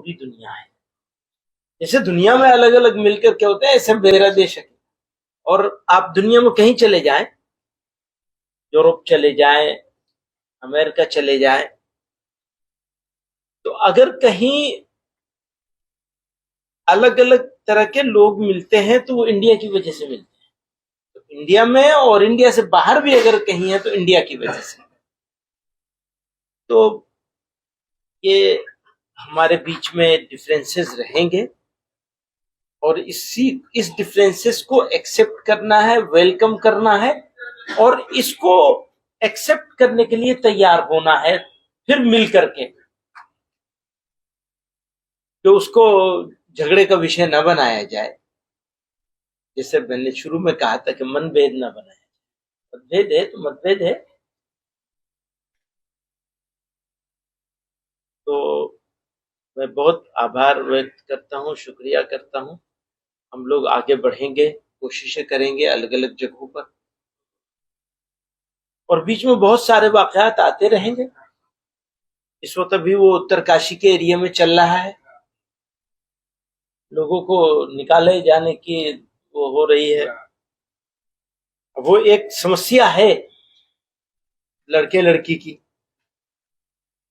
पूरी दुनिया है। जैसे दुनिया में अलग अलग मिलकर क्या होता है, ऐसे मेरा देश है। और आप दुनिया में कहीं चले जाएं, यूरोप चले जाएं, अमेरिका चले जाएं, तो अगर कहीं अलग अलग तरह के लोग मिलते हैं तो वो इंडिया की वजह से मिलते हैं। तो इंडिया में और इंडिया से बाहर भी अगर कहीं है तो इंडिया की वजह से। तो ये हमारे बीच में डिफरेंसेस रहेंगे और इस डिफरेंसेस को एक्सेप्ट करना है, वेलकम करना है और इसको एक्सेप्ट करने के लिए तैयार होना है, फिर मिल करके। तो उसको झगड़े का विषय न बनाया जाए। जैसे मैंने शुरू में कहा था कि मनभेद न बनाया जाए। मतभेद है तो मतभेद है। तो मैं बहुत आभार व्यक्त करता हूँ, शुक्रिया करता हूँ। हम लोग आगे बढ़ेंगे, कोशिशें करेंगे अलग अलग जगहों पर, और बीच में बहुत सारे वाकयात आते रहेंगे। इस वक्त अभी वो उत्तरकाशी के एरिया में चल रहा है, लोगों को निकाले जाने की वो हो रही है। वो एक समस्या है लड़के लड़की की,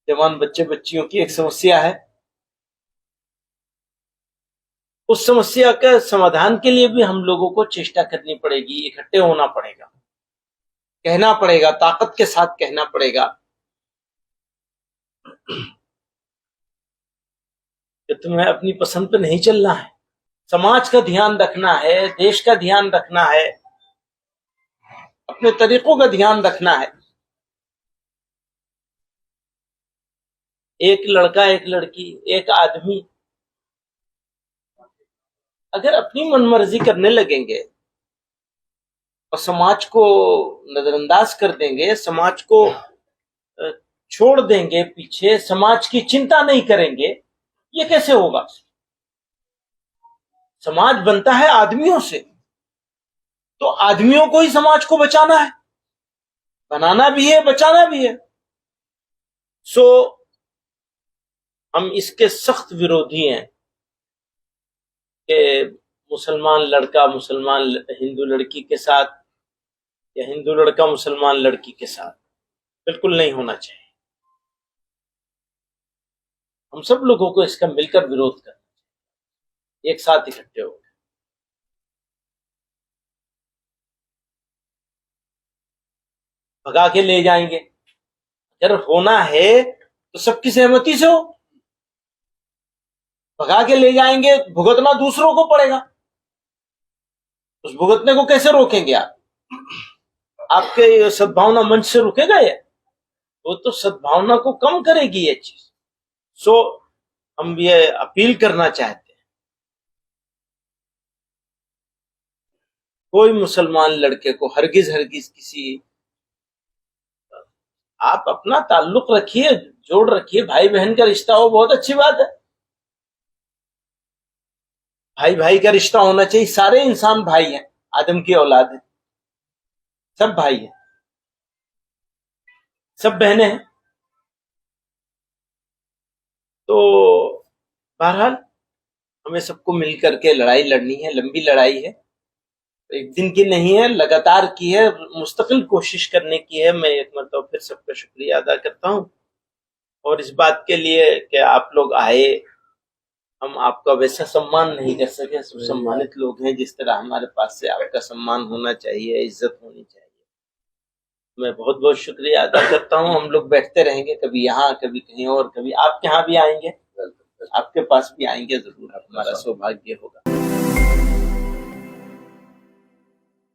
जवान बच्चे बच्चियों की एक समस्या है। उस समस्या के समाधान के लिए भी हम लोगों को चेष्टा करनी पड़ेगी, इकट्ठे होना पड़ेगा, कहना पड़ेगा, ताकत के साथ कहना पड़ेगा कि तुम्हें अपनी पसंद पे नहीं चलना है। समाज का ध्यान रखना है, देश का ध्यान रखना है, अपने तरीकों का ध्यान रखना है। एक लड़का, एक लड़की, एक आदमी अगर अपनी मनमर्जी करने लगेंगे और समाज को नजरअंदाज कर देंगे, समाज को छोड़ देंगे पीछे, समाज की चिंता नहीं करेंगे, ये कैसे होगा? समाज बनता है आदमियों से, तो आदमियों को ही समाज को बचाना है, बनाना भी है, बचाना भी है। सो हम इसके सख्त विरोधी हैं कि मुसलमान लड़का मुसलमान हिंदू लड़की के साथ या हिंदू लड़का मुसलमान लड़की के साथ। बिल्कुल नहीं होना चाहिए। हम सब लोगों को इसका मिलकर विरोध करना चाहिए, एक साथ इकट्ठे हो। भगा के ले जाएंगे, अगर होना है तो सबकी सहमति से हो। भगा के ले जाएंगे, भुगतना दूसरों को पड़ेगा। उस भुगतने को कैसे रोकेंगे आप? आपके सद्भावना मंच से रुकेगा ये? वो तो सद्भावना को कम करेगी ये चीज। सो हम ये अपील करना चाहते हैं, कोई मुसलमान लड़के को हरगिज हरगिज किसी, आप अपना ताल्लुक रखिए, जोड़ रखिए, भाई बहन का रिश्ता हो, बहुत अच्छी बात है। भाई भाई का रिश्ता होना चाहिए। सारे इंसान भाई हैं, आदम की औलाद है, सब भाई हैं, सब बहनें हैं। तो बहरहाल हमें सबको मिलकर के लड़ाई लड़नी है, लंबी लड़ाई है, एक दिन की नहीं है, लगातार की है, मुस्तकिल कोशिश करने की है। मैं एक मतलब फिर सबका शुक्रिया अदा करता हूँ, और इस बात के लिए कि आप लोग आए। हम आपका वैसा सम्मान नहीं कर सके, सम्मानित लोग हैं, जिस तरह हमारे पास से आपका सम्मान होना चाहिए, इज्जत होनी चाहिए। मैं बहुत बहुत शुक्रिया अदा करता हूँ। हम लोग बैठते रहेंगे, कभी यहाँ, कभी कहीं और, कभी आपके यहाँ भी आएंगे, आपके पास भी आएंगे जरूर, हमारा सौभाग्य होगा।